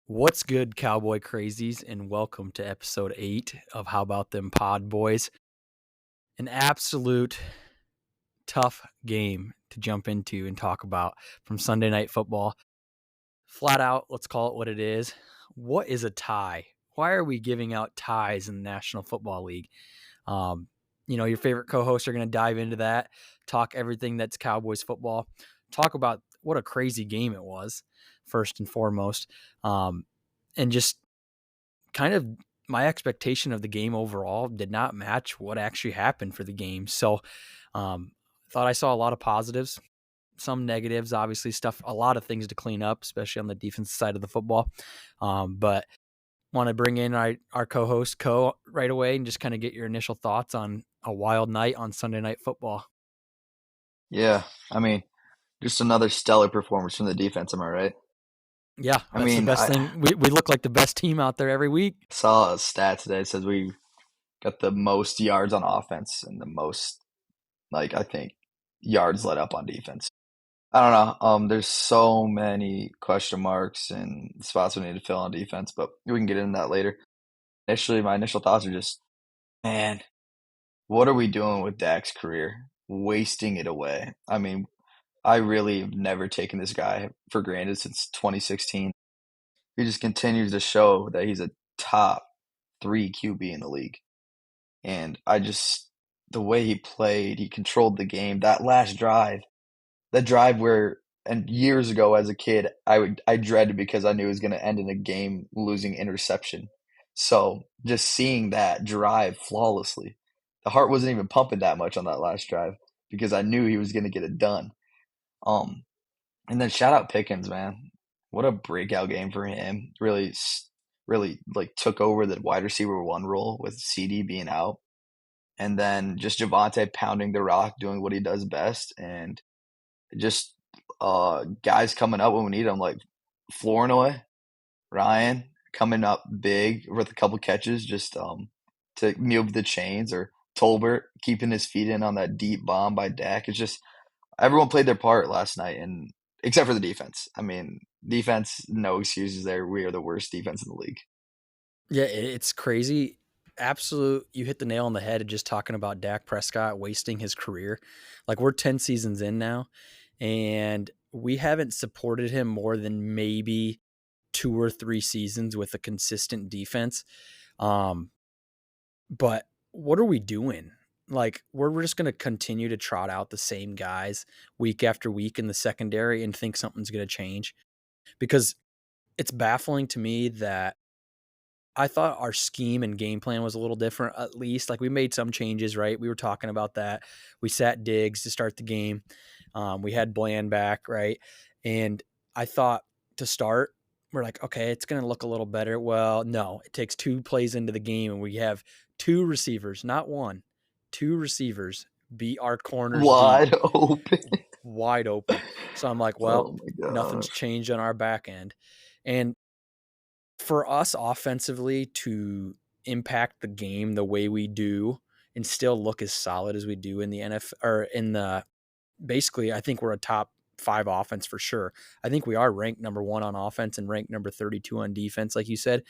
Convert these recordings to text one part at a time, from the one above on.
What's good, Cowboy Crazies, and welcome to episode 8 of How About Them Podboys. An absolute tough game to jump into and talk about from Sunday Night Football. Flat out, let's call it what it is. What is a tie? Why are we giving out ties in the National Football League? Your favorite co-hosts are going to dive into that, talk everything that's Cowboys football, talk about what a crazy game it was, first and foremost, and just kind of my expectation of the game overall did not match what actually happened for the game. So thought I saw a lot of positives, some negatives, obviously a lot of things to clean up, especially on the defensive side of the football. But want to bring in our co-host right away and just kind of get your initial thoughts on a wild night on Sunday Night Football. Yeah, just another stellar performance from the defense, am I right? Yeah, that's the best thing. We look like the best team out there every week. Saw a stat today that says we got the most yards on offense and the most, I think, yards let up on defense. I don't know. There's so many question marks and spots we need to fill on defense, but we can get into that later. Initially, my initial thoughts are just, man, what are we doing with Dak's career? Wasting it away. I really have never taken this guy for granted since 2016. He just continues to show that he's a top 3 QB in the league. And the way he played, he controlled the game. That last drive, that drive where, and years ago as a kid, I dreaded because I knew it was going to end in a game losing interception. So just seeing that drive flawlessly, the heart wasn't even pumping that much on that last drive because I knew he was going to get it done. Um, and then shout out Pickens, man. What a breakout game for him. Really took over the wide receiver one role with CD being out. And then just Javonte pounding the rock, doing what he does best. And just guys coming up when we need them, like Flournoy, Ryan coming up big with a couple catches just to move the chains, or Tolbert keeping his feet in on that deep bomb by Dak. It's just everyone played their part last night, and except for the defense. Defense, no excuses there. We are the worst defense in the league. Yeah, it's crazy. Absolute, you hit the nail on the head of just talking about Dak Prescott wasting his career. Like, we're 10 seasons in now, and we haven't supported him more than maybe 2 or 3 seasons with a consistent defense. But what are we doing? Like, we're just going to continue to trot out the same guys week after week in the secondary and think something's going to change, because it's baffling to me that I thought our scheme and game plan was a little different, at least. Like, we made some changes, right? We were talking about that. We sat Diggs to start the game. We had Bland back, right? And I thought to start, we're like, okay, it's going to look a little better. Well, no, it takes 2 plays into the game, and we have 2 receivers, not one, 2 receivers beat our corners deep. Wide open. Wide open. So I'm like, well, Oh my nothing's gosh. changed on our back end. And for us offensively to impact the game the way we do and still look as solid as we do in the NFL, or in the, basically, I think we're a top 5 offense for sure. I think we are ranked number 1 on offense and ranked number 32 on defense, like you said.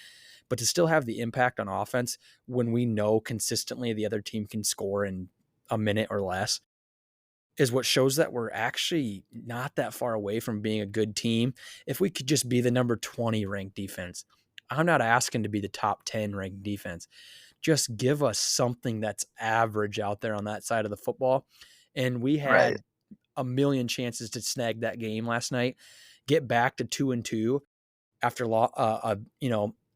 But to still have the impact on offense when we know consistently the other team can score in a minute or less is what shows that we're actually not that far away from being a good team. If we could just be the number 20 ranked defense, I'm not asking to be the top 10 ranked defense. Just give us something that's average out there on that side of the football. And we had Right. a million chances to snag that game last night, get back to 2-2 after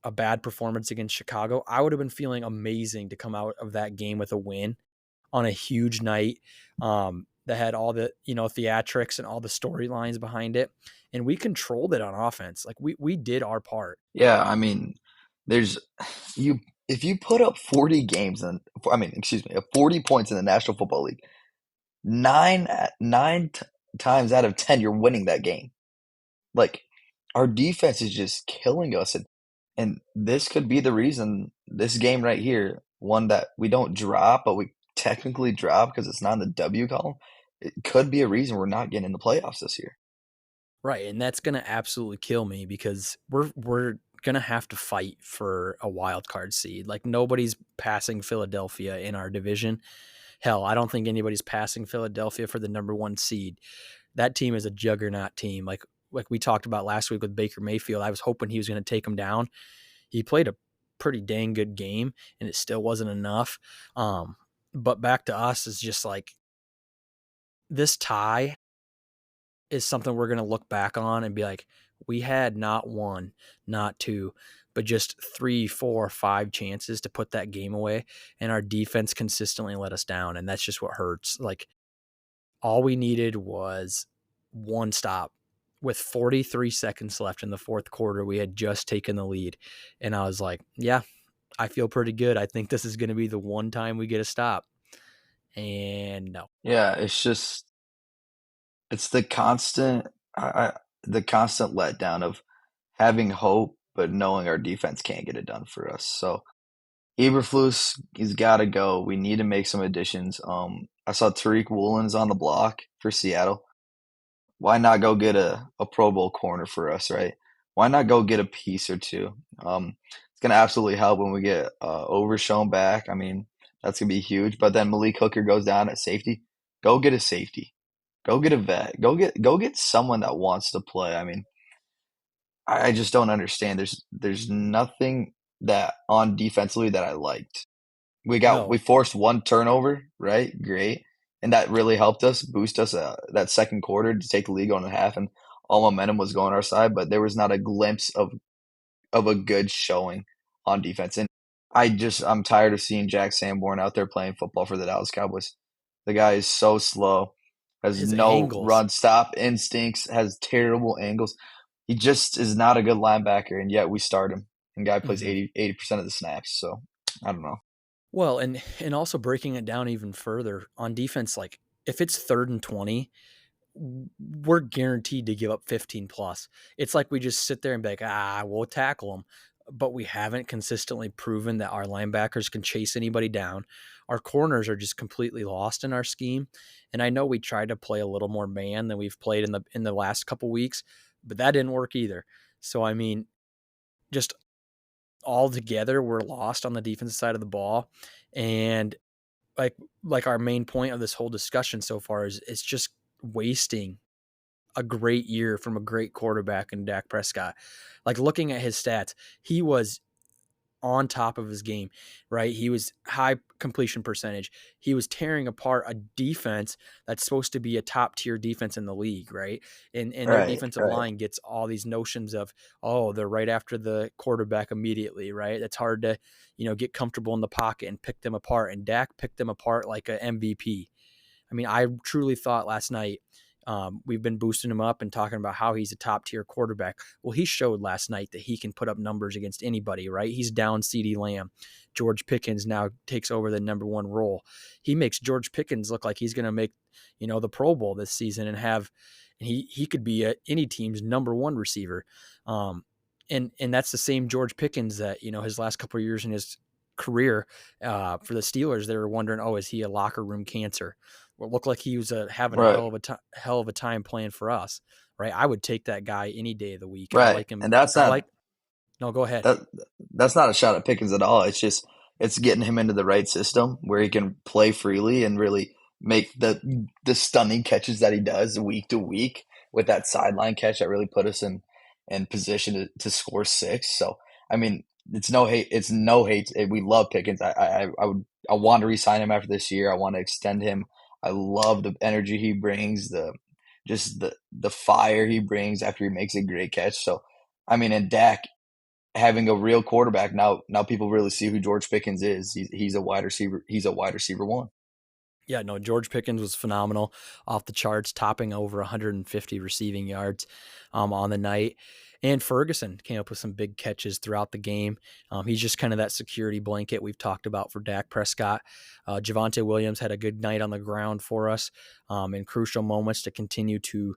a bad performance against Chicago. I would have been feeling amazing to come out of that game with a win on a huge night that had all the theatrics and all the storylines behind it, and we controlled it on offense. Like, we did our part. Yeah, there's you if you put up 40 games and 40 points in the National Football League, nine times out of 10 you're winning that game. Like, our defense is just killing us, and this could be the reason this game right here, one that we don't drop, but we technically drop because it's not in the W column. It could be a reason we're not getting in the playoffs this year. Right, and that's going to absolutely kill me because we're going to have to fight for a wild card seed. Like, nobody's passing Philadelphia in our division. Hell, I don't think anybody's passing Philadelphia for the number 1 seed. That team is a juggernaut team. Like we talked about last week with Baker Mayfield, I was hoping he was going to take them down. He played a pretty dang good game, and it still wasn't enough. But back to us is just like, this tie is something we're going to look back on and be like, we had not 1, not 2, but just 3, 4, 5 chances to put that game away, and our defense consistently let us down, and that's just what hurts. Like, all we needed was 1 stop. With 43 seconds left in the fourth quarter, we had just taken the lead, and I was like, yeah, I feel pretty good. I think this is going to be the one time we get a stop. And no. Yeah, it's the constant letdown of having hope, but knowing our defense can't get it done for us. So Eberflus, he's got to go. We need to make some additions. I saw Tariq Woolen's on the block for Seattle. Why not go get a Pro Bowl corner for us, right? Why not go get a piece or two? It's going to absolutely help when we get Overshown back. I mean, that's going to be huge. But then Malik Hooker goes down at safety. Go get a safety. Go get a vet. Go get someone that wants to play. I mean, I just don't understand. There's nothing that on defensively that I liked. We No. forced 1 turnover, right? Great. And that really helped us boost us that second quarter to take the lead on a half, and all momentum was going our side, but there was not a glimpse of a good showing on defense. And I'm tired of seeing Jack Sanborn out there playing football for the Dallas Cowboys. The guy is so slow, has His no angles. run stop instincts, has terrible angles. He just is not a good linebacker, and yet we start him. And guy plays Mm-hmm. 80% of the snaps. So I don't know. Well, and also breaking it down even further on defense, like, if it's 3rd and 20, we're guaranteed to give up 15 plus. It's like we just sit there and be like, we'll tackle them. But we haven't consistently proven that our linebackers can chase anybody down. Our corners are just completely lost in our scheme. And I know we tried to play a little more man than we've played in the last couple weeks, but that didn't work either. So, I mean, just all together, we're lost on the defensive side of the ball. And like like our main point of this whole discussion so far is it's just wasting a great year from a great quarterback in Dak Prescott. Like, looking at his stats, he was on top of his game, right? He was high completion percentage. He was tearing apart a defense that's supposed to be a top tier defense in the league, right? And their Right, defensive right. line gets all these notions of, oh, they're right after the quarterback immediately, right? That's hard to, get comfortable in the pocket and pick them apart. And Dak picked them apart like an MVP. I mean, I truly thought last night, we've been boosting him up and talking about how he's a top tier quarterback. Well, he showed last night that he can put up numbers against anybody, right? He's down CeeDee Lamb. George Pickens now takes over the number 1 role. He makes George Pickens look like he's going to make, the Pro Bowl this season and he could be any team's number 1 receiver. And that's the same George Pickens that, his last couple of years in his career for the Steelers, they were wondering, oh, is he a locker room cancer? Well, it looked like he was having a Right. hell of a time playing for us, right? I would take that guy any day of the week. I Right. like him. And that's I not like. No, go ahead. that that's not a shot at Pickens at all. It's getting him into the right system where he can play freely and really make the stunning catches that he does week to week with that sideline catch that really put us in position to score 6. So I mean, it's no hate. It's no hate. We love Pickens. I want to re-sign him after this year. I want to extend him. I love the energy he brings, the fire he brings after he makes a great catch. So I mean, and Dak having a real quarterback now people really see who George Pickens is. He's a wide receiver. He's a wide receiver 1. Yeah, no, George Pickens was phenomenal, off the charts, topping over 150 receiving yards on the night. And Ferguson came up with some big catches throughout the game. He's just kind of that security blanket we've talked about for Dak Prescott. Javonte Williams had a good night on the ground for us in crucial moments to continue to,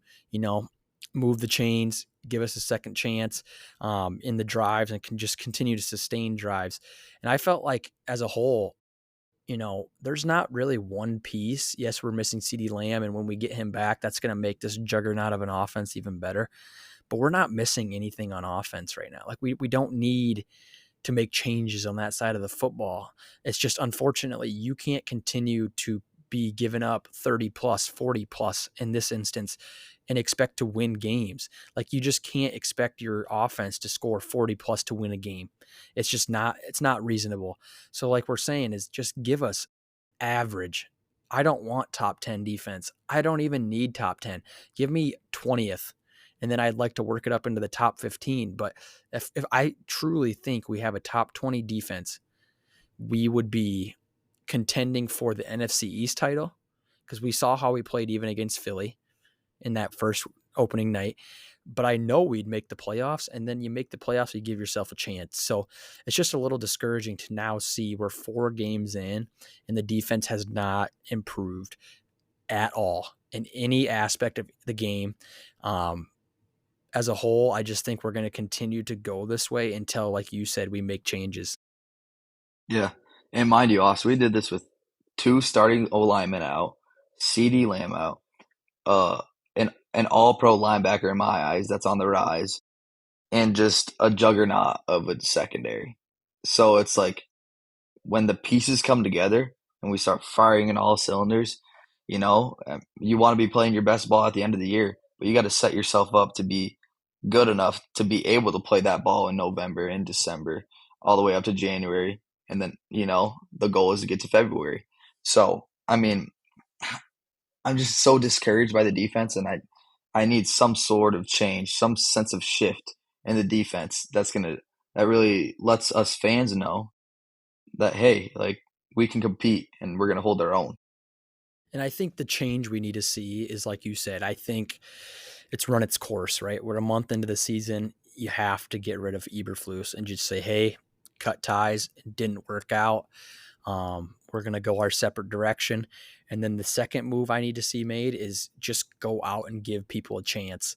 move the chains, give us a second chance in the drives, and can just continue to sustain drives. And I felt like as a whole, there's not really one piece. Yes, we're missing CeeDee Lamb, and when we get him back, that's going to make this juggernaut of an offense even better. but we're not missing anything on offense right now. Like we don't need to make changes on that side of the football. It's just unfortunately you can't continue to be giving up 30 plus, 40 plus in this instance and expect to win games. Like you just can't expect your offense to score 40 plus to win a game. It's not reasonable. So like we're saying is just give us average. I don't want top 10 defense. I don't even need top 10. Give me 20th. And then I'd like to work it up into the top 15. But if I truly think we have a top 20 defense, we would be contending for the NFC East title because we saw how we played even against Philly in that first opening night. But I know we'd make the playoffs, and then you make the playoffs, you give yourself a chance. So it's just a little discouraging to now see we're 4 games in and the defense has not improved at all in any aspect of the game. As a whole, I just think we're going to continue to go this way until, like you said, we make changes. Yeah. And mind you, also, we did this with 2 starting O linemen out, CD Lamb out, uh, an all pro linebacker in my eyes that's on the rise, and just a juggernaut of a secondary. So it's like when the pieces come together and we start firing in all cylinders, you want to be playing your best ball at the end of the year, but you got to set yourself up to be good enough to be able to play that ball in November and December, all the way up to January. And then, the goal is to get to February. So, I mean, I'm just so discouraged by the defense, and I need some sort of change, some sense of shift in the defense that really lets us fans know that, hey, like, we can compete and we're gonna hold our own. And I think the change we need to see is, like you said, I think it's run its course, right? We're a month into the season. You have to get rid of Eberflus and just say, hey, cut ties. It didn't work out. We're going to go our separate direction. And then the second move I need to see made is just go out and give people a chance.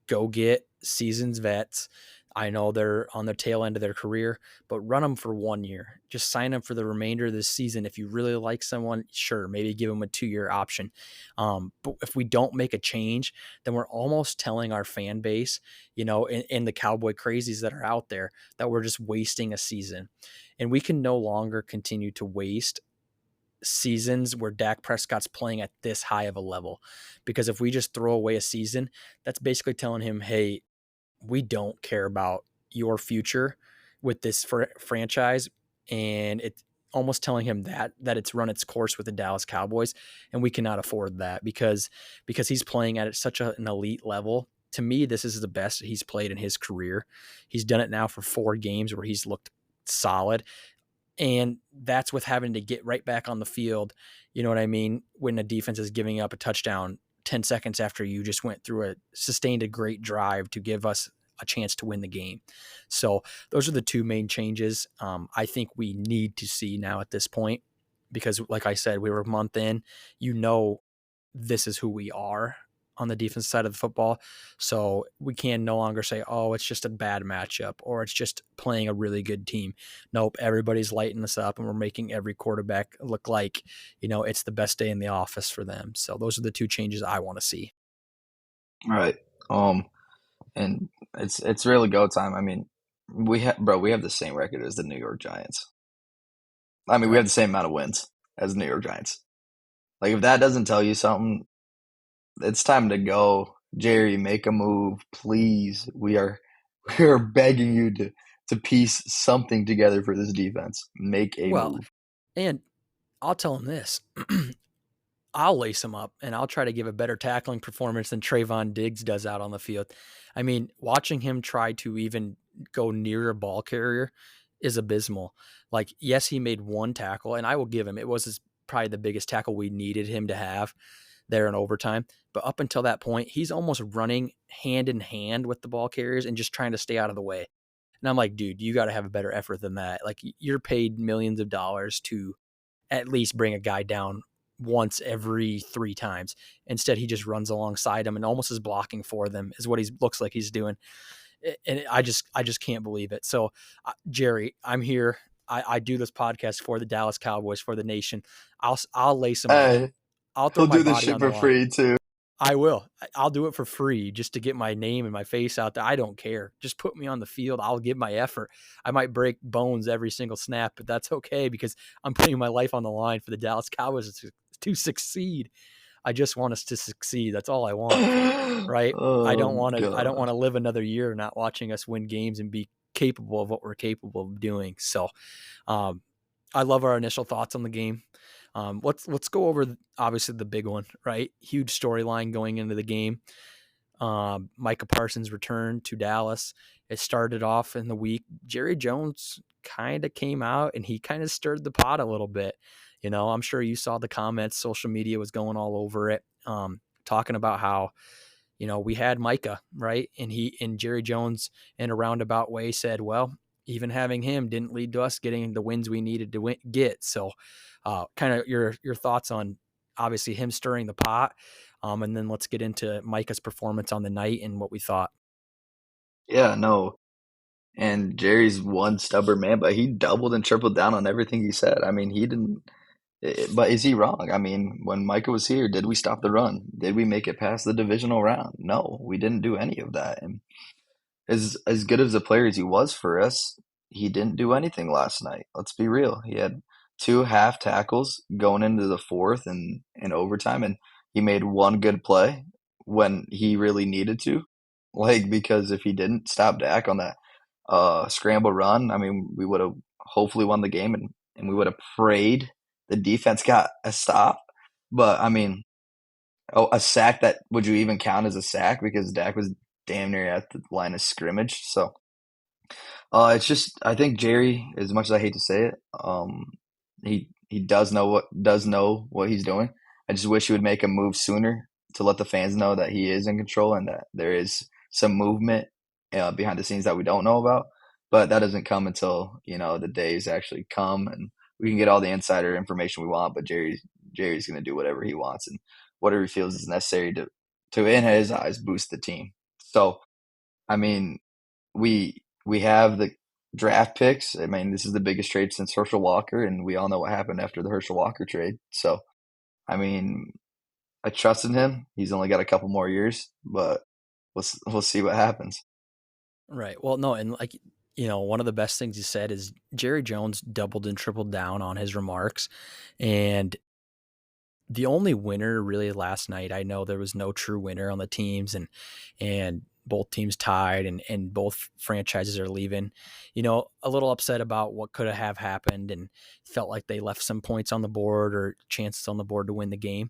Go get seasons vets. I know they're on the tail end of their career, but run them for 1 year. Just sign them for the remainder of this season. If you really like someone, sure, maybe give them a 2-year option. But if we don't make a change, then we're almost telling our fan base, and the Cowboy crazies that are out there, that we're just wasting a season. And we can no longer continue to waste seasons where Dak Prescott's playing at this high of a level. Because if we just throw away a season, that's basically telling him, hey, we don't care about your future with this franchise. And it's almost telling him that it's run its course with the Dallas Cowboys. And we cannot afford that because he's playing at such an elite level. To me, this is the best he's played in his career. He's done it now for 4 games where he's looked solid. And that's with having to get right back on the field. You know what I mean? When the defense is giving up a touchdown 10 seconds after you just went through sustained a great drive to give us a chance to win the game. So those are the 2 main changes I think we need to see now at this point, because like I said, we were a month in, this is who we are on the defense side of the football. So we can no longer say, oh, it's just a bad matchup or it's just playing a really good team. Nope. Everybody's lighting us up and we're making every quarterback look like, it's the best day in the office for them. So those are the 2 changes I want to see. All right. And it's really go time. I mean, we have the same record as the New York Giants. I mean, we have Correct. the same amount of wins as the New York Giants. Like, if that doesn't tell you something, it's time to go. Jerry, make a move, please. We are begging you to piece something together for this defense. Make a Well, move. and I'll tell him this. I'll lace him up and I'll try to give a better tackling performance than Trayvon Diggs does out on the field. I mean, watching him try to even go near a ball carrier is abysmal. Like, yes, he made 1 tackle, and I will give him, it was probably the biggest tackle we needed him to have there in overtime. But up until that point, he's almost running hand in hand with the ball carriers and just trying to stay out of the way. And I'm like, dude, you got to have a better effort than that. Like, you're paid millions of dollars to at least bring a guy down once every 3 times. Instead, he just runs alongside him and almost is blocking for them is what he looks like he's doing. And I just can't believe it. So, Jerry, I'm here. I do this podcast for the Dallas Cowboys, for the nation. I'll lace him up. Hey, I'll throw he'll my do this body shit on the for line. free too. I will. I'll do it for free just to get my name and my face out there. I don't care. Just put me on the field. I'll give my effort. I might break bones every single snap, but that's okay because I'm putting my life on the line for the Dallas Cowboys to succeed. I just want us to succeed. That's all I want, right? I don't Oh want to. I don't want gosh. to live another year not watching us win games and be capable of what we're capable of doing. So, um, I love our initial thoughts on the game. Let's go over obviously the big one, right? Huge storyline going into the game. Micah Parsons returned to Dallas. It started off in the week. Jerry Jones kind of came out and he kind of stirred the pot a little bit. You know, I'm sure you saw the comments. Social media was going all over it, talking about how, you know, we had Micah, right? And Jerry Jones in a roundabout way said, well, even having him didn't lead to us getting the wins we needed to get. So, kind of your thoughts on obviously him stirring the pot, and then let's get into Micah's performance on the night and what we thought. Yeah, no. And Jerry's one stubborn man, but he doubled and tripled down on everything he said. I mean, he didn't. But is he wrong? I mean, when Micah was here, did we stop the run? Did we make it past the divisional round? No, we didn't do any of that. And as good as a player as he was for us, he didn't do anything last night. Let's be real. He had two half tackles going into the fourth and in overtime, and he made one good play when he really needed to. Like because if he didn't stop Dak on that scramble run, I mean, we would have hopefully won the game, and we would have prayed the defense got a stop. But I mean, oh, a sack that would you even count as a sack because Dak was damn near at the line of scrimmage. So it's just I think Jerry, as much as I hate to say it, he does know what he's doing. I just wish he would make a move sooner to let the fans know that he is in control and that there is some movement behind the scenes that we don't know about. But that doesn't come until the days actually come and we can get all the insider information we want. But Jerry's going to do whatever he wants and whatever he feels is necessary to in his eyes boost the team. So I mean, we have the draft picks. I mean, this is the biggest trade since Herschel Walker, and we all know what happened after the Herschel Walker trade. So, I mean, I trusted him. He's only got a couple more years, but we'll see what happens. Right. Well, no, and like, you know, one of the best things you said is Jerry Jones doubled and tripled down on his remarks. And the only winner really last night, I know there was no true winner on the teams and both teams tied and both franchises are leaving. You know, a little upset about what could have happened and felt like they left some points on the board or chances on the board to win the game.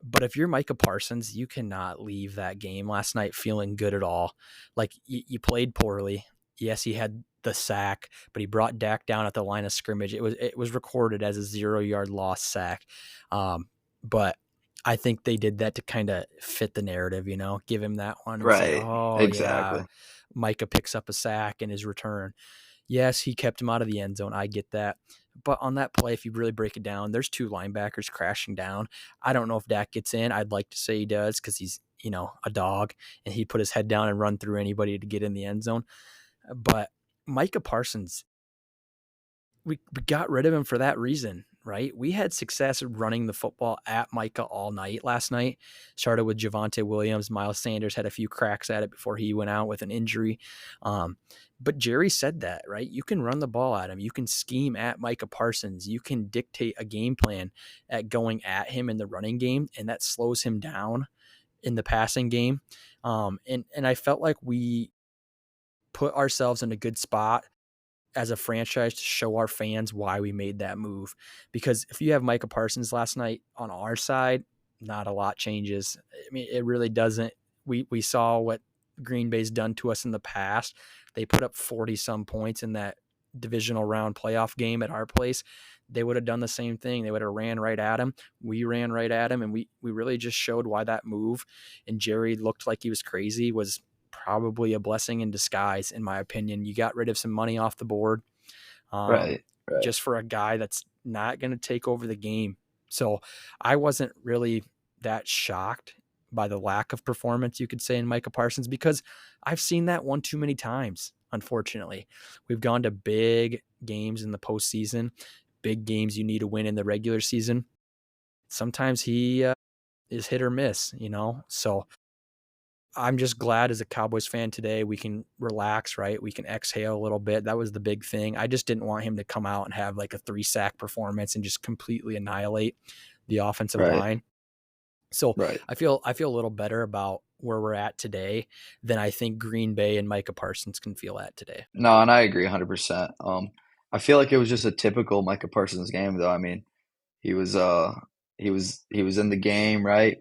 But if you're Micah Parsons, you cannot leave that game last night feeling good at all. Like you played poorly. Yes, he had the sack, but he brought Dak down at the line of scrimmage. It was recorded as a 0-yard loss sack. But I think they did that to kind of fit the narrative, you know, give him that one and say, Right. oh yeah, Exactly. Micah picks up a sack in his return. Yes, he kept him out of the end zone. I get that. But on that play, if you really break it down, there's two linebackers crashing down. I don't know if Dak gets in. I'd like to say he does because he's, you know, a dog and he put his head down and run through anybody to get in the end zone. But Micah Parsons, we got rid of him for that reason, right? We had success running the football at Micah all night last night. Started with Javonte Williams. Miles Sanders had a few cracks at it before he went out with an injury. But Jerry said that, right? You can run the ball at him. You can scheme at Micah Parsons. You can dictate a game plan at going at him in the running game, and that slows him down in the passing game. And I felt like we put ourselves in a good spot as a franchise to show our fans why we made that move. Because if you have Micah Parsons last night on our side, not a lot changes. I mean, it really doesn't. We saw what Green Bay's done to us in the past. They put up 40 some points in that divisional round playoff game at our place. They would have done the same thing. They would have ran right at him. We ran right at him, and we really just showed why that move. And Jerry looked like he was crazy, was probably a blessing in disguise, in my opinion. You got rid of some money off the board, um, Right. Right. just for a guy that's not going to take over the game. So I wasn't really that shocked by the lack of performance, you could say, in Micah Parsons, because I've seen that one too many times. Unfortunately, we've gone to big games in the postseason, big games you need to win in the regular season. Sometimes he is hit or miss, So I'm just glad as a Cowboys fan today we can relax, right? We can exhale a little bit. That was the big thing. I just didn't want him to come out and have like a 3-sack performance and just completely annihilate the offensive Right, line. So right. I feel a little better about where we're at today than I think Green Bay and Micah Parsons can feel at today. No, and I agree 100%. I feel like it was just a typical Micah Parsons game, though. I mean, he was he was in the game, right?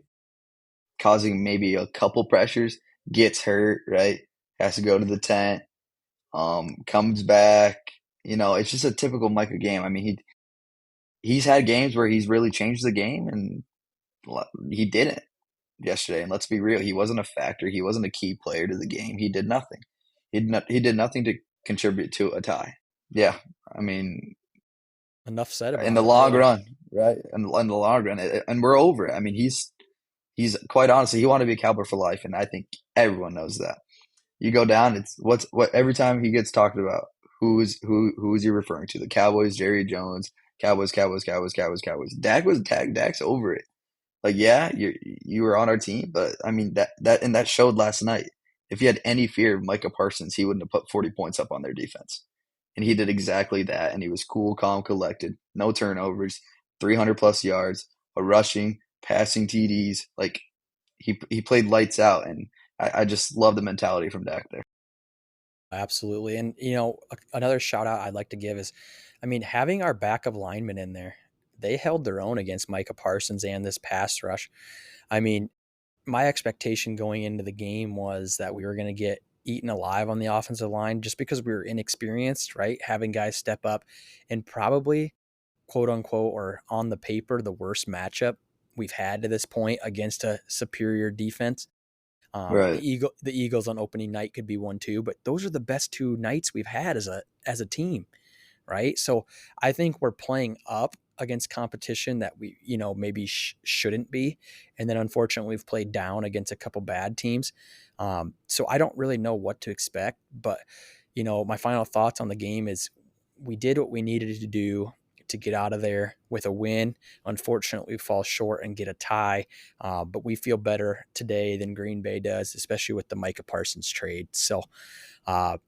Causing maybe a couple pressures, gets hurt, right? Has to go to the tent, comes back. It's just a typical Micah game. I mean, he's had games where he's really changed the game, and he didn't yesterday. And let's be real, he wasn't a factor. He wasn't a key player to the game. He did nothing. He did nothing to contribute to a tie. Yeah, I mean, Enough said in about the it, long really. run, right? In the long run, and we're over it. I mean, he's quite honestly, he wanted to be a Cowboy for life, and I think everyone knows that. You go down, it's what every time he gets talked about, who is he referring to? The Cowboys, Jerry Jones, Cowboys, Cowboys, Cowboys, Cowboys, Cowboys. Dak's over it. Like, yeah, you were on our team, but I mean that showed last night. If he had any fear of Micah Parsons, he wouldn't have put 40 points up on their defense. And he did exactly that, and he was cool, calm, collected, no turnovers, 300 plus yards, a rushing, passing TDs. Like, he played lights out, and I just love the mentality from Dak there. Absolutely. And, another shout out I'd like to give is, I mean, having our backup linemen in there, they held their own against Micah Parsons and this pass rush. I mean, my expectation going into the game was that we were going to get eaten alive on the offensive line just because we were inexperienced, right? Having guys step up and probably, quote unquote, or on the paper, the worst matchup we've had to this point against a superior defense. Right, The Eagles on opening night could be one too, but those are the best two nights we've had as a team, right? So I think we're playing up against competition that we maybe shouldn't be, and then unfortunately we've played down against a couple bad teams. So I don't really know what to expect, but my final thoughts on the game is we did what we needed to do to get out of there with a win. Unfortunately, we fall short and get a tie, but we feel better today than Green Bay does, especially with the Micah Parsons trade. So, uh,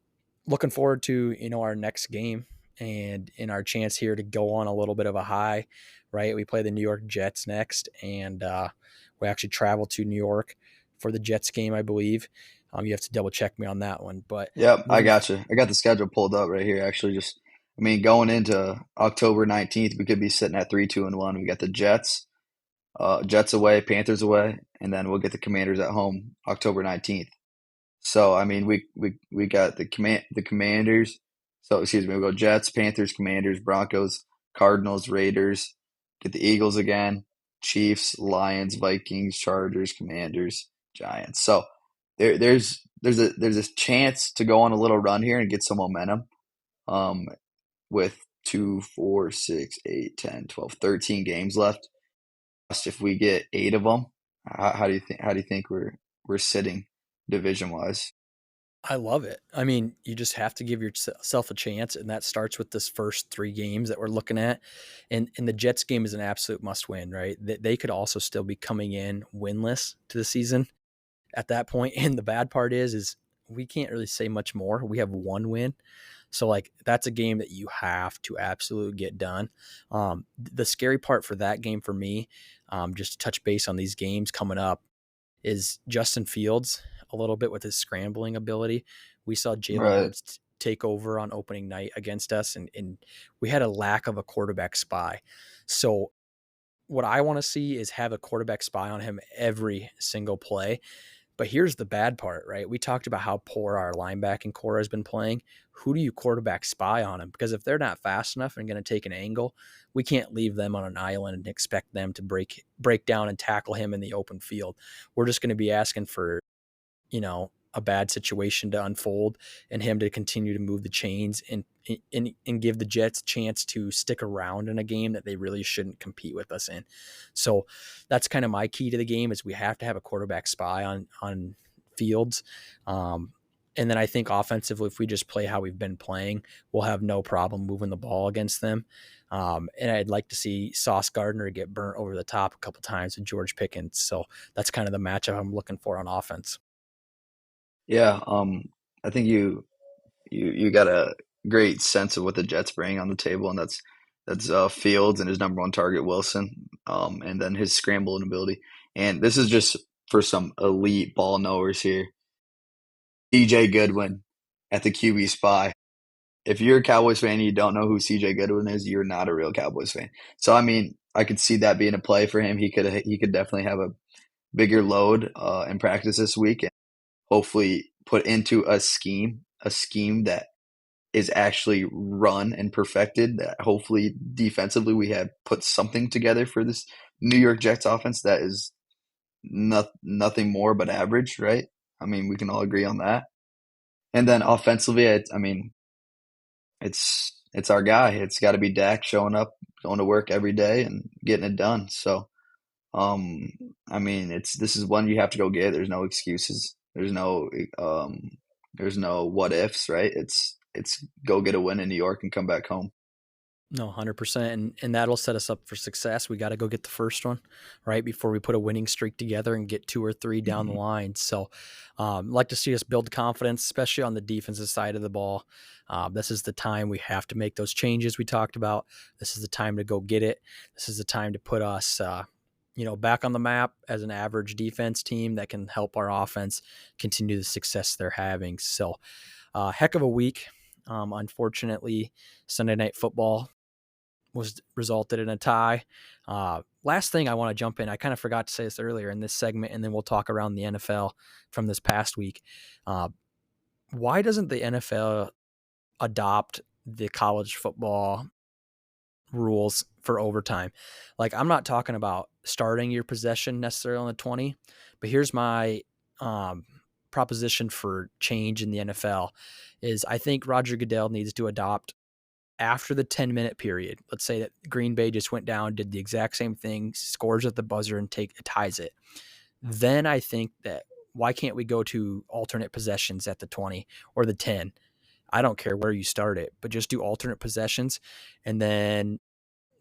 looking forward to our next game and in our chance here to go on a little bit of a high. Right, we play the New York Jets next, and we actually travel to New York for the Jets game, I believe. You have to double check me on that one, but yep, I moving. got you. I got the schedule pulled up right here. Actually, just I mean, going into October 19th, we could be sitting at 3-2-1. We got the Jets away, Panthers away, and then we'll get the Commanders at home October 19th. So I mean, we got the Commanders. So excuse me, we go Jets, Panthers, Commanders, Broncos, Cardinals, Raiders. Get the Eagles again, Chiefs, Lions, Vikings, Chargers, Commanders, Giants. So there's a chance to go on a little run here and get some momentum. With 2, 4, 6, 8, 10, 12, 13 games left. If we get 8 of them, how do you think? How do you think we're sitting division wise? I love it. I mean, you just have to give yourself a chance, and that starts with this first 3 games that we're looking at. And the Jets game is an absolute must win, right? They could also still be coming in winless to the season at that point. And the bad part is we can't really say much more. We have 1 win. So like that's a game that you have to absolutely get done. The scary part for that game for me, just to touch base on these games coming up, is Justin Fields a little bit with his scrambling ability. We saw Jalen Right, Hurts take over on opening night against us, and we had a lack of a quarterback spy. So what I want to see is have a quarterback spy on him every single play. But here's the bad part, right? We talked about how poor our linebacking core has been playing. Who do you quarterback spy on him? Because if they're not fast enough and going to take an angle, we can't leave them on an island and expect them to break down and tackle him in the open field. We're just going to be asking for, a bad situation to unfold and him to continue to move the chains and give the Jets a chance to stick around in a game that they really shouldn't compete with us in. So that's kind of my key to the game is we have to have a quarterback spy on Fields. And then I think offensively, if we just play how we've been playing, we'll have no problem moving the ball against them. And I'd like to see Sauce Gardner get burnt over the top a couple times with George Pickens. So that's kind of the matchup I'm looking for on offense. Yeah, I think you got a great sense of what the Jets bring on the table, and that's Fields and his number one target Wilson, and then his scrambling ability. And this is just for some elite ball knowers here. CJ Goodwin at the QB spot. If you're a Cowboys fan and you don't know who CJ Goodwin is, you're not a real Cowboys fan. So I mean, I could see that being a play for him. He could definitely have a bigger load in practice this week, and hopefully put into a scheme that is actually run and perfected. That hopefully defensively we have put something together for this New York Jets offense that is nothing more but average, right? I mean, we can all agree on that. And then offensively, I mean, it's our guy. It's got to be Dak showing up, going to work every day, and getting it done. So, um, I mean, this is one you have to go get. There's no excuses. Um, there's no what ifs, right? It's go get a win in New York and come back home. No, 100%. And that'll set us up for success. We got to go get the first one, right? Before we put a winning streak together and get 2 or 3 down the Mhm. line. So, like to see us build confidence, especially on the defensive side of the ball. This is the time we have to make those changes we talked about. This is the time to go get it. This is the time to put us, back on the map as an average defense team that can help our offense continue the success they're having. So, heck of a week. Unfortunately, Sunday Night Football was resulted in a tie. Last thing I want to jump in, I kind of forgot to say this earlier in this segment, and then we'll talk around the NFL from this past week. Uh, why doesn't the NFL adopt the college football rules for overtime? Like, I'm not talking about starting your possession necessarily on the 20, but here's my um, proposition for change in the NFL is I think Roger Goodell needs to adopt after the 10-minute period. Let's say that Green Bay just went down, did the exact same thing, scores at the buzzer and ties it. Then I think that why can't we go to alternate possessions at the 20 or the 10? I don't care where you start it, but just do alternate possessions, and then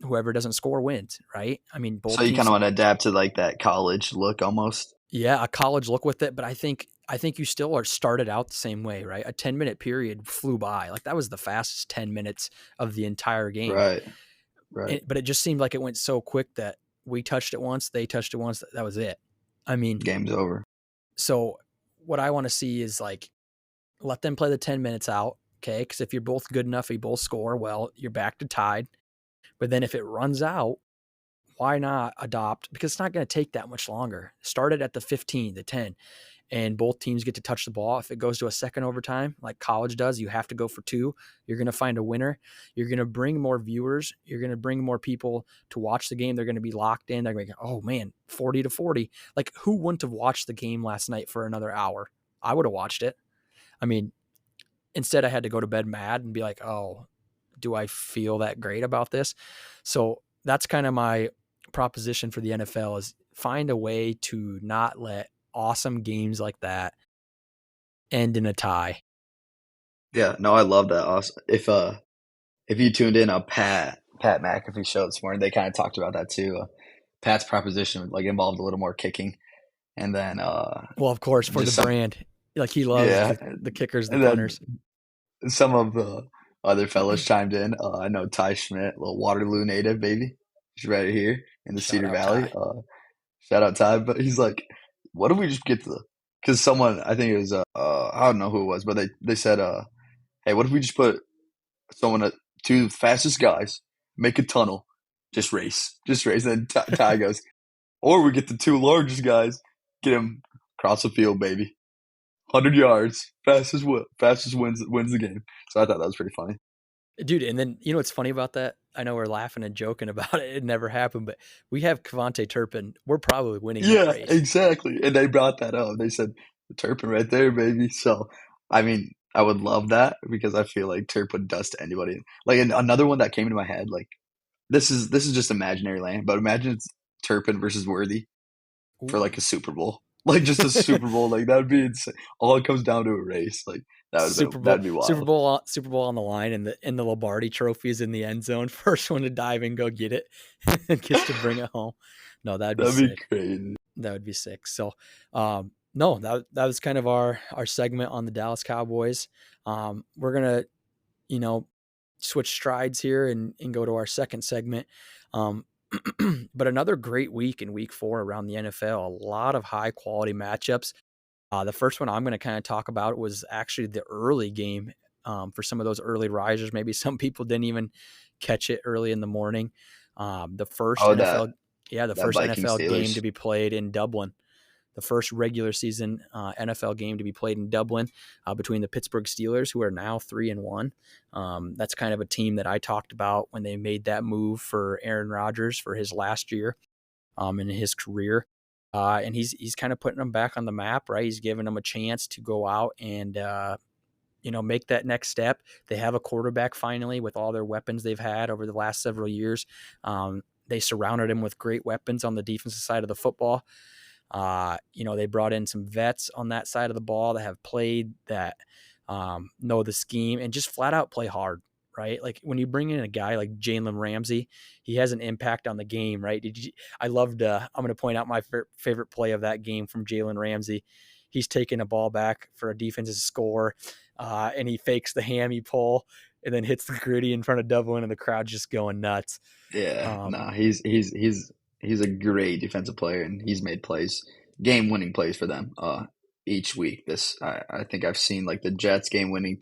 whoever doesn't score wins, right? I mean, So both you kind teams. of want to adapt to like that college look almost, Yeah, a college look with it, but I think you still are started out the same way, right? A 10-minute period flew by. Like that was the fastest 10 minutes of the entire game. right? Right. But it just seemed like it went so quick that we touched it once, they touched it once, that was it. I mean, Game's over. so what I want to see is like let them play the 10 minutes out, okay? Because if you're both good enough, you both score, well, you're back to tied. But then if it runs out, why not adopt? Because it's not going to take that much longer. Start it at the 15, the 10, and both teams get to touch the ball. If it goes to a second overtime, like college does, you have to go for 2. You're going to find a winner. You're going to bring more viewers. You're going to bring more people to watch the game. They're going to be locked in. They're going to go, oh man, 40-40. Like who wouldn't have watched the game last night for another hour? I would have watched it. I mean, instead I had to go to bed mad and be like, oh, do I feel that great about this? So that's kind of my proposition for the NFL is find a way to not let awesome games like that end in a tie. Yeah, no, I love that. Awesome. If you tuned in on Pat McAfee show this morning, they kind of talked about that too. Pat's proposition like involved a little more kicking, and then Well, of course, for the just some brand, like he loves yeah, the kickers, the and then punters. some of the other fellows chimed in. I know Ty Schmidt, a little Waterloo native baby, he's right here in the Shout Cedar out Valley. Ty. Shout out Ty, but he's like, what if we just get to the? Because someone I think it was I don't know who it was, but they said hey, what if we just put someone at 2 fastest guys, make a tunnel, just race. And then Ty goes, or we get the 2 largest guys, get them across the field, baby, 100 yards, fastest wins the game. So I thought that was pretty funny. Dude, and then you know what's funny about that? I know we're laughing and joking about it. It never happened, but we have Cavante Turpin. We're probably winning that Yeah, race. exactly. And they brought that up. They said the Turpin right there, baby. So I mean, I would love that because I feel like Turpin does to anybody. Like and another one that came into my head, like this is just imaginary land, but imagine it's Turpin versus Worthy for Ooh, like a Super Bowl. Like just a Super Bowl, like that would be insane. All it comes down to a race, like Super Bowl, that'd be Super wild. Bowl, Super Bowl on the line, and the Lombardi Trophy is in the end zone. First one to dive and go get it, and gets to bring it home. No, that'd be That'd be sick. crazy. That would be sick. So, no, that was kind of our segment on the Dallas Cowboys. We're gonna, you know, switch strides here and go to our second segment. Um, but another great week in Week 4 around the NFL. A lot of high quality matchups. The first one I'm going to kind of talk about was actually the early game, for some of those early risers. Maybe some people didn't even catch it early in the morning. The first Oh, NFL, the that first Vikings NFL game Steelers. to be played in Dublin. The first regular season NFL game to be played in Dublin, between the Pittsburgh Steelers, who are now 3-1. That's kind of a team that I talked about when they made that move for Aaron Rodgers for his last year, in his career. And he's kind of putting them back on the map, right? He's giving them a chance to go out and make that next step. They have a quarterback finally with all their weapons they've had over the last several years. They surrounded him with great weapons on the defensive side of the football. They brought in some vets on that side of the ball that have played, that know the scheme and just flat out play hard, right? Like when you bring in a guy like Jalen Ramsey, he has an impact on the game, right? I loved, I'm going to point out my favorite play of that game from Jalen Ramsey. He's taking a ball back for a defensive score, and he fakes the hammy pull and then hits the gritty in front of Dublin, and the crowd's just going nuts. Yeah, Um, nah, he's a great defensive player, and he's made plays, game-winning plays for them each week. I think I've seen like the Jets game-winning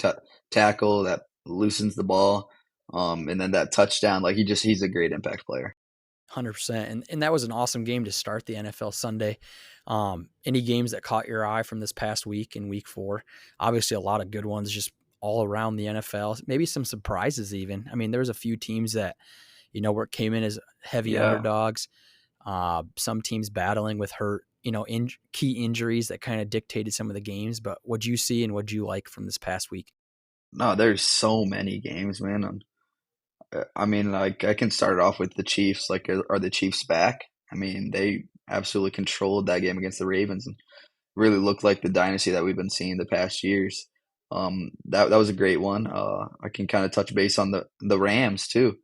tackle that loosens the ball, and then that touchdown. Like he's a great impact player. 100%. And that was an awesome game to start the NFL Sunday. Any games that caught your eye from this past week in Week 4? Obviously, a lot of good ones just all around the NFL. Maybe some surprises even. I mean, there was a few teams that came in as heavy Yeah, underdogs. Some teams battling with hurt, key injuries that kind of dictated some of the games. But what'd you see and what'd you like from this past week? no, there's so many games, man. I mean, like I can start it off with the Chiefs. Like, are the Chiefs back? I mean, they absolutely controlled that game against the Ravens and really looked like the dynasty that we've been seeing the past years. That was a great one. I can kind of touch base on the Rams too.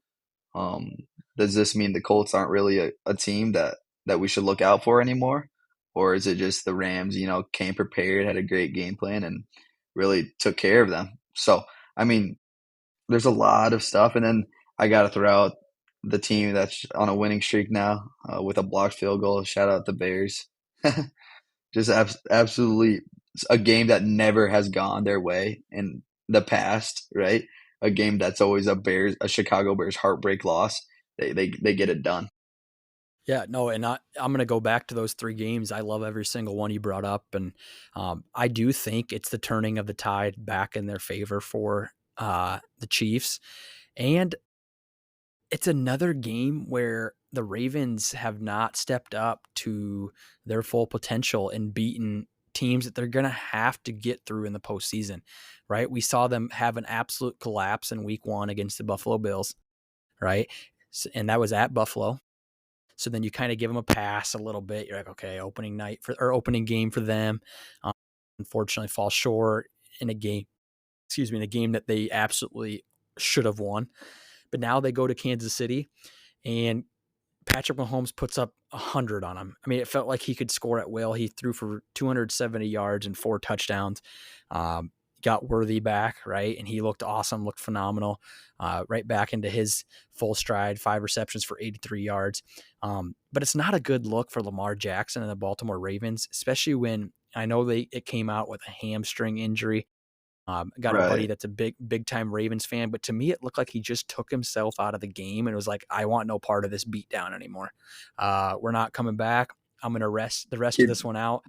Um, does this mean the Colts aren't really a team that we should look out for anymore? Or is it just the Rams, came prepared, had a great game plan, and really took care of them? So, I mean, there's a lot of stuff. And then I got to throw out the team that's on a winning streak now with a blocked field goal. Shout out the Bears. Just absolutely a game that never has gone their way in the past, right? A game that's always a Chicago Bears heartbreak loss. They get it done. Yeah, no, and I'm going to go back to those 3 games. I love every single one you brought up, and I do think it's the turning of the tide back in their favor for the Chiefs, and it's another game where the Ravens have not stepped up to their full potential and beaten teams that they're going to have to get through in the postseason, right? We saw them have an absolute collapse in Week 1 against the Buffalo Bills, right? And that was at Buffalo. So then you kind of give them a pass a little bit. You're like, okay, opening game for them. Um, Unfortunately, fall short in a game. Excuse me, in a game that they absolutely should have won. But now they go to Kansas City, and Patrick Mahomes puts up 100 on him. I mean, it felt like he could score at will. He threw for 270 yards and 4 touchdowns. Got Worthy back, right? And he looked awesome, looked phenomenal. Right back into his full stride, 5 receptions for 83 yards. But it's not a good look for Lamar Jackson and the Baltimore Ravens, especially when I know it came out with a hamstring injury. Got a buddy Right. that's a big time Ravens fan, but to me, it looked like he just took himself out of the game and was like, "I want no part of this beatdown anymore. We're not coming back. I'm going to rest the rest of Keep this one out."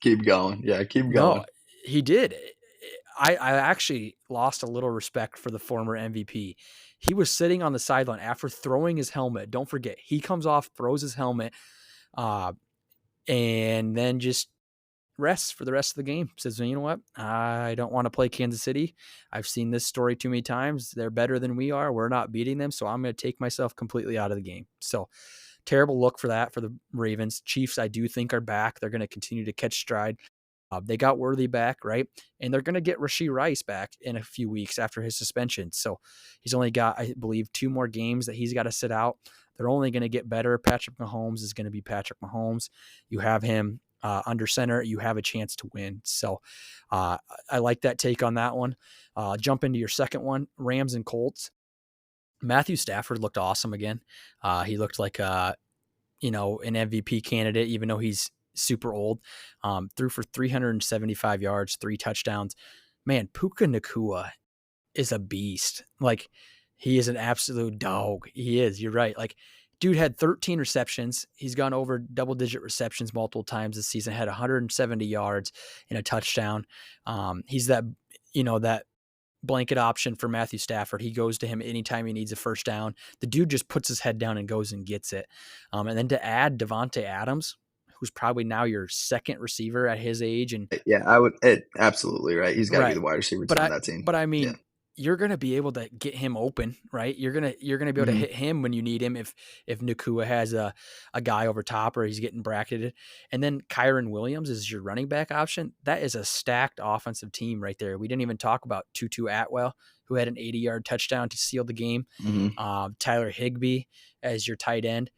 keep going. Yeah, keep No, going. he did. I actually lost a little respect for the former MVP. He was sitting on the sideline after throwing his helmet. Don't forget, he comes off, throws his helmet, uh, and then just rests for the rest of the game. Says, you know what? I don't want to play Kansas City. I've seen this story too many times. They're better than we are. We're not beating them. So I'm going to take myself completely out of the game. So terrible look for the Ravens. Chiefs, I do think, are back. They're going to continue to catch stride. They got Worthy back, right? And they're going to get Rashee Rice back in a few weeks after his suspension. So he's only got, I believe, 2 more games that he's got to sit out. They're only going to get better. Patrick Mahomes is going to be Patrick Mahomes. You have him under center. You have a chance to win. So I like that take on that one. Jump into your second one, Rams and Colts. Matthew Stafford looked awesome again. He looked like an MVP candidate, even though he's super old. Threw for 375 yards, 3 touchdowns. Man, Puka Nacua is a beast. Like, he is an absolute dog. He is. You're right. Like, dude had 13 receptions. He's gone over double-digit receptions multiple times this season. Had 170 yards and a touchdown. He's that blanket option for Matthew Stafford. He goes to him anytime he needs a first down. The dude just puts his head down and goes and gets it. And then to add Devontae Adams, who's probably now your second receiver at his age. And Yeah, absolutely right. He's got to be the wide receiver on that team. But I mean, you're going to be able to get him open, right? You're going to be able to hit him when you need him if Nacua has a guy over top or he's getting bracketed. And then Kyron Williams is your running back option. That is a stacked offensive team right there. We didn't even talk about Tutu Atwell, who had an 80-yard touchdown to seal the game. Tyler Higbee as your tight end.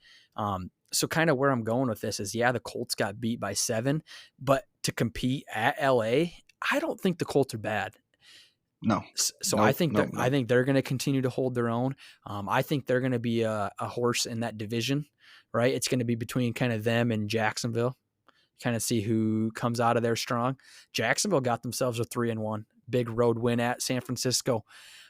So kind of where I'm going with this is, the Colts got beat by 7, but to compete at LA, I don't think the Colts are bad. No. So I think they're going to continue to hold their own. I think they're going to be a horse in that division, right? It's going to be between kind of them and Jacksonville. Kind of see who comes out of there strong. Jacksonville got themselves a 3-1 big road win at San Francisco.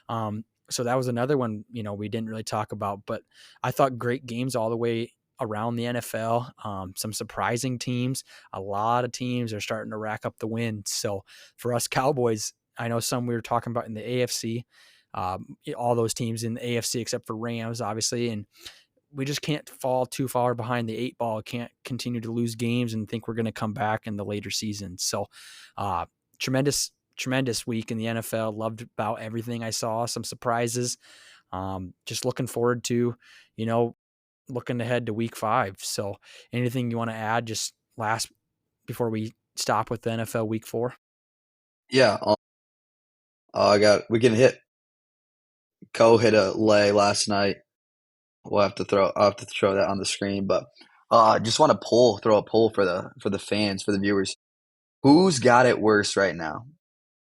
So that was another one, we didn't really talk about, but I thought great games all the way around the NFL. Some surprising teams. A lot of teams are starting to rack up the wins. So for us Cowboys, I know some we were talking about in the AFC, all those teams in the AFC except for Rams, obviously, and we just can't fall too far behind the 8 ball. Can't continue to lose games and think we're going to come back in the later seasons. So tremendous week in the NFL. Loved about everything I saw. Some surprises. Just looking forward to, looking ahead to week 5. So anything you want to add just last before we stop with the NFL week 4? Yeah. We can hit. Co hit a lay last night. I'll have to throw that on the screen, but just want to throw a poll for the fans, for the viewers. Who's got it worse right now?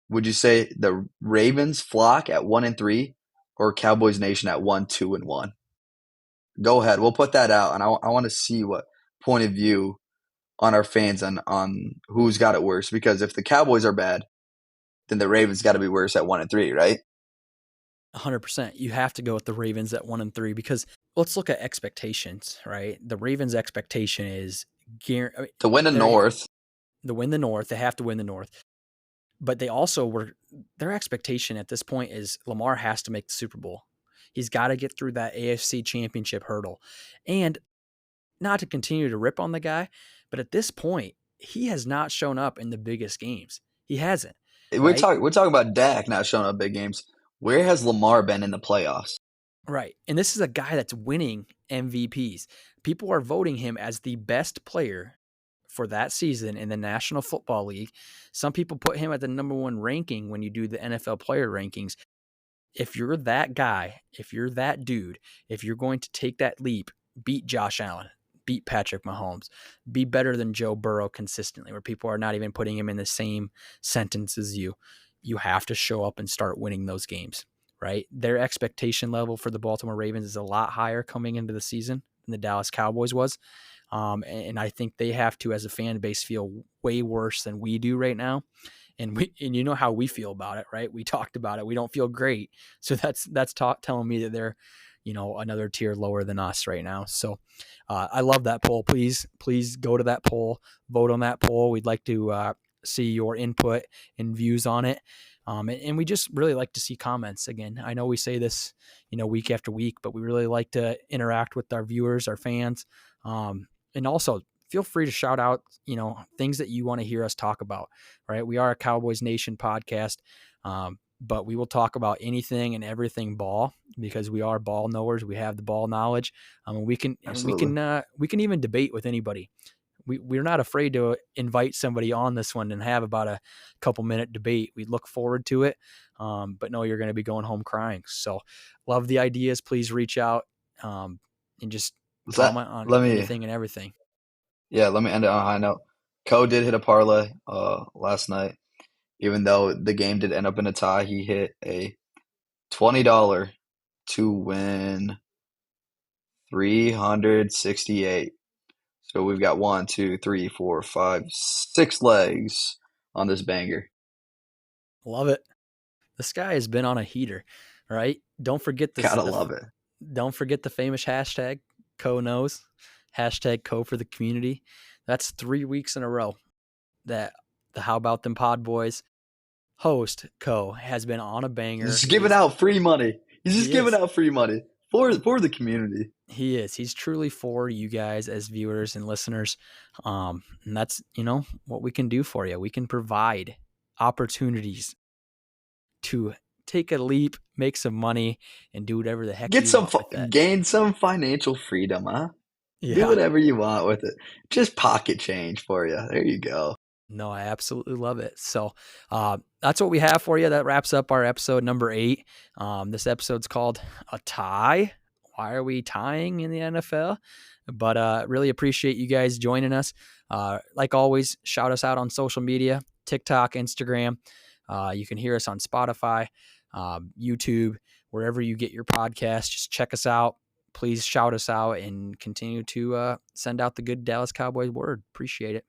Would you say the Ravens flock at 1-3 or Cowboys Nation at 1-2-1? Go ahead. We'll put that out, and I want to see what point of view on our fans on who's got it worse. Because if the Cowboys are bad, then the Ravens got to be worse at 1-3, right? 100%. You have to go with the Ravens at 1-3 because let's look at expectations, right? The Ravens' expectation is to win the North. To win the North. They have to win the North. But they also their expectation at this point is Lamar has to make the Super Bowl. He's got to get through that AFC Championship hurdle. And not to continue to rip on the guy, but at this point, he has not shown up in the biggest games. He hasn't. We're talking about Dak not showing up big games. Where has Lamar been in the playoffs? Right. And this is a guy that's winning MVPs. People are voting him as the best player for that season in the National Football League. Some people put him at the number 1 ranking when you do the NFL player rankings. If you're that guy, if you're that dude, if you're going to take that leap, beat Josh Allen, beat Patrick Mahomes, be better than Joe Burrow consistently, where people are not even putting him in the same sentence as you have to show up and start winning those games, right? Their expectation level for the Baltimore Ravens is a lot higher coming into the season than the Dallas Cowboys was. And I think they have to, as a fan base, feel way worse than we do right now. And you know how we feel about it, right? We talked about it. We don't feel great. So that's telling me that they're, another tier lower than us right now. So I love that poll. Please go to that poll, vote on that poll. We'd like to see your input and views on it. And we just really like to see comments. Again, I know we say this, week after week, but we really like to interact with our viewers, our fans. And also feel free to shout out, things that you want to hear us talk about, right? We are a Cowboys Nation podcast. but we will talk about anything and everything ball because we are ball knowers. We have the ball knowledge. We can even debate with anybody. We're not afraid to invite somebody on this one and have about a couple minute debate. We look forward to it. But no, you're going to be going home crying. So love the ideas. Please reach out and just comment on let me anything and everything. let me end it on a high note. Co did hit a parlay last night. Even though the game did end up in a tie, he hit a $20 to win 368. So we've got 1, 2, 3, 4, 5, 6 legs on this banger. Love it. This guy has been on a heater, right? Don't forget this. Gotta love it. Don't forget the famous hashtag Co knows, hashtag Co for the community. That's 3 weeks in a row that the How About Them Podboys host Co has been on a banger. He's just giving out free money. He's just giving out free money for the community. He is. He's truly for you guys as viewers and listeners. And that's, what we can do for you. We can provide opportunities to take a leap, make some money, and do whatever the heck gain some financial freedom, huh? Yeah. Do whatever you want with it. Just pocket change for you. There you go. No, I absolutely love it. So that's what we have for you. That wraps up our episode number 8. This episode's called A Tie. Why are we tying in the NFL? But really appreciate you guys joining us. Like always, shout us out on social media, TikTok, Instagram. You can hear us on Spotify, YouTube, wherever you get your podcast. Just check us out. Please shout us out and continue to send out the good Dallas Cowboys word. Appreciate it.